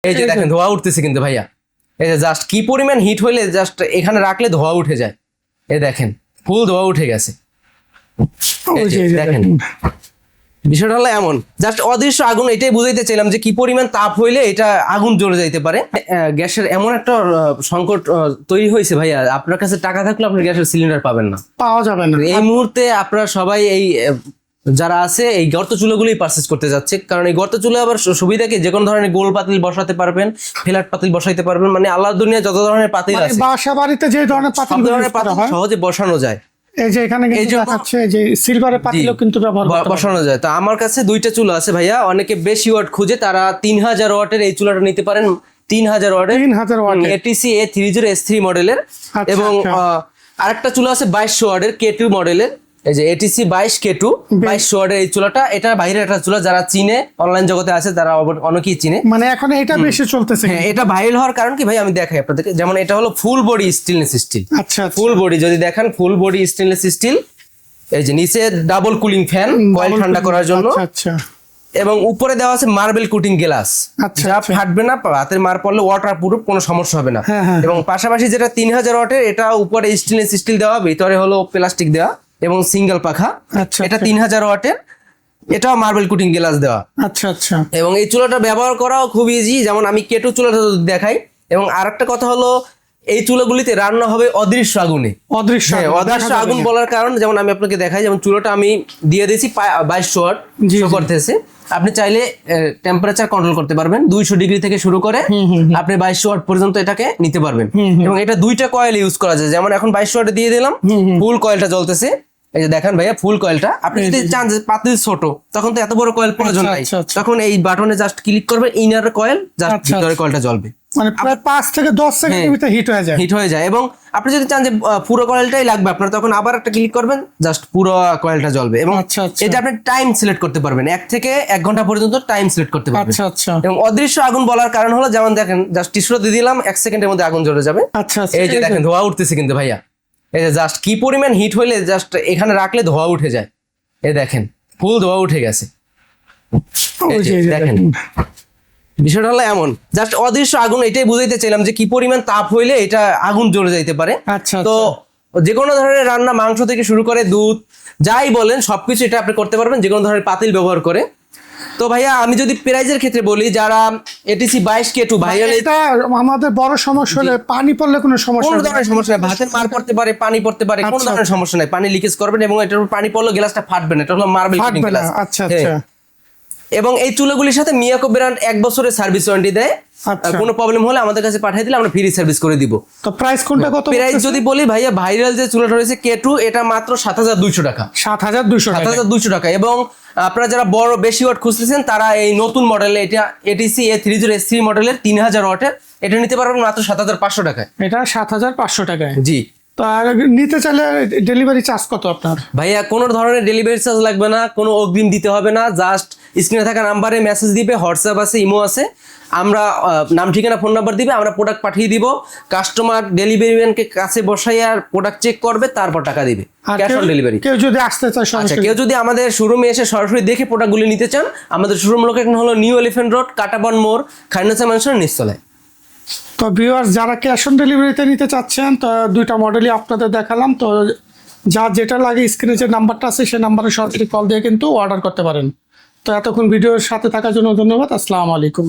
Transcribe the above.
এই যে দেখেন ধোয়া উঠতেছে কিন্তু ভাইয়া, এই যে জাস্ট কি পরিমাণ হিট হইলে জাস্ট এখানে রাখলে ধোয়া উঠে যায়। এই দেখেন ফুল ধোয়া উঠে গেছে। দেখেন বিষয়টা হলো এমন, জাস্ট অদৃশ্য আগুন, এটাই বুঝাইতে চাইলাম যে কি পরিমাণ তাপ হইলে এটা আগুন জ্বলে যাইতে পারে। গ্যাসের এমন একটা সংকট তৈরি হয়েছে ভাইয়া, আপনার কাছে টাকা থাকলে আপনি গ্যাসের সিলিন্ডার পাবেন না, পাওয়া যাবে না। এই মুহূর্তে আপনারা সবাই এই যারা আছে এই গর্ত চুলাগুলোই পারচেজ করতে যাচ্ছে, কারণ এই গর্ত চুলা আবার সুবিধা কি, যে কোনো ধরনের গোল পাতিল বসাতে পারবেন, ফ্ল্যাট পাতিল বসাইতে পারবেন, মানে আল্লাহর দুনিয়া যত ধরনের পাতিল আছে বাসা বাড়িতে যে ধরনের পাতিল সহজে বসানো যায়। এই যে এখানে কিন্তু দেখাচ্ছে যে সিলভারের পাতিলও কিন্তু ব্যবহার বসানো যায়। তো আমার কাছে দুইটা চুলা আছে ভাইয়া, অনেকে বেশি ওয়াট খুঁজে তারা 3000 ওয়াটের এই চুলাটা নিতে পারেন। 3000 ওয়াটের ATC A30S3 মডেলের। এবং আরেকটা চুলা আছে 2200 ওয়াটের K2 মডেলের, এই যে ATC 22K2 2200 ওয়াটের এই চুলাটা। এটা বাইরের একটা চুলা, যারা চিনে অনলাইন জগতে আছে তারা অনেকেই চিনে, মানে এখন এটা বেশি চলতেছে। হ্যাঁ, এটা ভাইরাল হওয়ার কারণ কি ভাই আমি দেখাই আপনাদেরকে। যেমন এটা হলো ফুল বডি স্টেনলেস স্টিল। আচ্ছা, ফুল বডি যদি দেখেন, ফুল বডি স্টেনলেস স্টিল। এই যে নিচে ডাবল কুলিং ফ্যান কয়েল ঠান্ডা করার জন্য। আচ্ছা, এবং উপরে দেওয়া আছে মার্বেল কোটিং গ্লাস, যা ফাটবে না, হাতের মার পড়লে ওয়াটার প্রুফ, কোনো সমস্যা হবে না। এবং পাশাপাশি যেটা 3000 ওয়াটের, এটা উপরে স্টেনলেস স্টিল দেওয়া, ভিতরে হলো প্লাস্টিক দেওয়া এবং সিঙ্গেল পাখা। এটা 3000 ওয়াটের, এটাও মার্বেল কোটিং গ্লাস দেওয়া। আচ্ছা আচ্ছা। এবং এই চুলাটা ব্যবহার করাও খুব ইজি, যেমন আমি K2 চুলাটা দেখাই। এবং আরেকটা কথা হলো, এই চুলাগুলিতে রান্না হবে অদৃশ্য আগুনে। অদৃশ্য আগুন বলার কারণ, যেমন আমি আপনাকে দেখাই, যেমন চুলাটা আমি দিয়ে দিয়েছি 2200 ওয়াট শো করতেছে। আপনি চাইলে টেম্পারেচার কন্ট্রোল করতে পারবেন, 200 ডিগ্রি থেকে শুরু করে আপনি 2200 ওয়াট পর্যন্ত এটাকে নিতে পারবেন। এবং এটা দুইটা কয়েল ইউজ করা যায়। যেমন এখন 2200 ওয়াটে দিয়ে দিলাম, ফুল কয়েলটা জ্বলতেছে। এই যে দেখেন ভাইয়া ফুল কয়েলটা। আপনি যদি চান যে পাতিল ছোট, তখন তো এত বড় কয়েল প্রয়োজন নাই, তখন এই বাটনে জাস্ট ক্লিক করবেন, ইনার কয়েল, জাস্ট ভিতরে কয়েলটা জ্বলবে। মানে প্রায় 5 থেকে 10 সেকেন্ডের ভিতরে হিট হয়ে যায়। এবং আপনি যদি চান যে পুরো কয়েলটাই লাগবে আপনার, তখন আবার একটা ক্লিক করবেন, জাস্ট পুরো কয়েলটা জ্বলবে। এবং এটা আপনি টাইম সিলেক্ট করতে পারবেন, 1 থেকে 1 ঘন্টা পর্যন্ত টাইম সিলেক্ট করতে পারবেন। আচ্ছা আচ্ছা। এবং অদৃশ্য আগুন বলার কারণ হলো, যেমন দেখেন জাস্ট টিস্যু দিয়ে দিলাম, 1 সেকেন্ডের মধ্যে আগুন জ্বলে যাবে। আচ্ছা, এই যে দেখেন ধোয়া উঠতেছে কিন্তু ভাইয়া, এই যে জাস্ট কি পরিমাণ হিট হইলে জাস্ট এখানে রাখলে ধোয়া উঠে যায়। এই দেখেন ফুল ধোয়া উঠে গেছে। দেখেন বিষয়টা হলো এমন, জাস্ট অদৃশ্য আগুন, এটাই বুঝাইতে চাইলাম যে কি পরিমাণ তাপ হইলে এটা আগুন জ্বলে যাইতে পারে। আচ্ছা। তো যে কোনো ধরনের রান্না, মাংস থেকে শুরু করে দুধ, যাই বলেন সবকিছু এটা আপনি করতে পারবেন যে কোনো ধরনের পাতিল ব্যবহার করে। তো ভাইয়া আমি যদি প্রাইজের ক্ষেত্রে বলি, যারা ATC 22K2 ভাইরাল, এটা আমাদের বড় সমস্যা হলে পানি পড়লে কোনো সমস্যা, কোনো ধরনের সমস্যা নেই, ভাতের মার পড়তে পারে, পানি পড়তে পারে, কোনো ধরনের সমস্যা নাই। পানি লিকেজ করবেন এবং এটার উপর পানি পড়লে গ্লাসটা ফাটবে না, এটা হলো মার্বেল কোটিং গ্লাস। আচ্ছা আচ্ছা। এবং এই চুলাগুলির সাথে মিয়াকো ব্র্যান্ড 1 বছরের সার্ভিস ওয়ারেন্টি দেয়। কোনো প্রবলেম হলে আমাদের কাছে পাঠিয়ে দিলে আমরা ফ্রি সার্ভিস করে দিব। তো প্রাইস কোনটা কত? প্রাইস যদি বলি ভাইয়া, ভাইরাল যে চুলাটা রয়েছে K2, এটা মাত্র 7200 টাকা। 7200 টাকা। এবং আপনারা যারা বড় বেশি ওয়াট খুঁজতেছেন, তারা এই নতুন মডেল, এটা ATC A30S3 মডেলের 3000 ওয়াটের, এটা নিতে পারবেন মাত্র 7500 টাকায়। এটা 7500 টাকায়। জি। তো আর নিতে চাইলে ডেলিভারি চার্জ কত আপনার? ভাইয়া কোনো ধরনের ডেলিভারি চার্জ লাগবে না, কোনো অগ্রিম দিতে হবে না, জাস্ট স্ক্রিনে থাকা নাম্বারে মেসেজ দিবে, হোয়াটসঅ্যাপ আছে, ইমো আছে, আমরা নাম ঠিকানা ফোন নাম্বার দিবে, আমরা প্রোডাক্ট পাঠিয়ে দিব। কাস্টমার ডেলিভারি ম্যানকে কাছে বসাই আর প্রোডাক্ট চেক করবে, তারপর টাকা দিবে, ক্যাশ অন ডেলিভারি। কেউ যদি আসতে চায়, আচ্ছা, কেউ যদি আমাদের শোরুমে এসে সরাসরি দেখে প্রোডাক্টগুলি নিতে চান, আমাদের শোরুম লোকেশন হলো নিউ এলিফ্যান্ট রোড, কাটাবন মোড়, খাইরুন্নেসা ম্যানশনের নিচতলায়। তো ভিউয়ার্স, যারা ক্যাশ অন ডেলিভারিতে নিতে চাচ্ছেন, তো দুইটা মডেলই আপনাদের দেখালাম। তো যা যেটা লাগে, স্ক্রিনে যে নাম্বারটা আছে সেই নাম্বারে সরাসরি কল দিয়ে কিন্তু অর্ডার করতে পারেন। তো এতক্ষণ ভিডিওর সাথে থাকার জন্য ধন্যবাদ। আসসালামু আলাইকুম।